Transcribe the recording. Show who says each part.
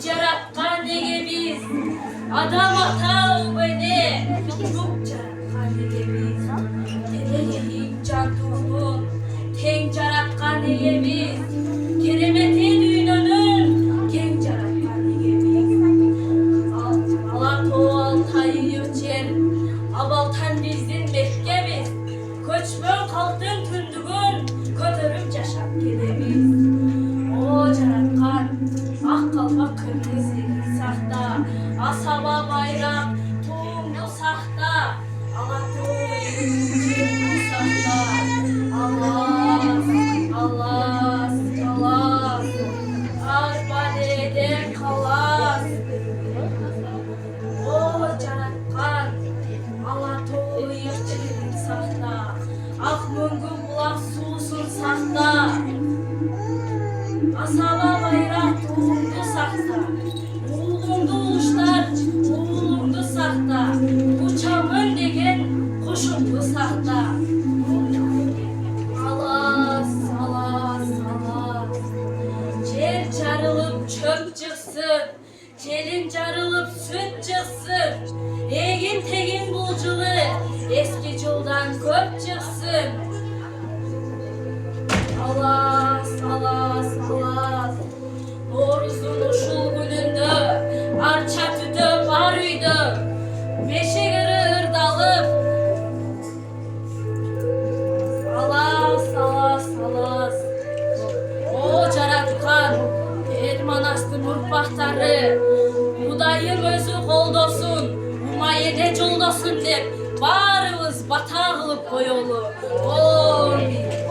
Speaker 1: Yaratkan nege biz, adam atav beni. Çok yaratkan nege biz, dedeyim can tohum. Ten yaratkan nege biz, keremeti dünyanın. Ken yaratkan nege biz. Alato altayı yöçer, abaltan bizden mekkemiz. Koçmön kalktın tündügün, kötürüp yaşap gedemiz. O yaratkan, ak kalpak kırmızı sahta, asaba bayrak, tohumlu sahta, alatoy yürüyüşü sahta. Allah, Allah, Allah, arbadeden kalas. O yaratkan, alatoy yürüyüşü sahta, ak munggu bulak susun sahta. Asaba bayrak tohumlu sahta, oğlumdu uçlar, oğlumdu sahta, uçamın degen kuşumdu sahta. Alas, alas, alas, cer carılıp çöp çıksın, celin carılıp süt çıksın, egin tegin bulculu, eski yoldan köp çıksın. Alas, alas, alas, Noruz'un uşul gününde, arça tütü var uydu, meşe gırı ırdalıp. Alas, alas, alas, o yaratkan, Erman astı murpahtarı, Budayım özü koldosun, Umayede joldosun dep, barımız batağılıp koyolu.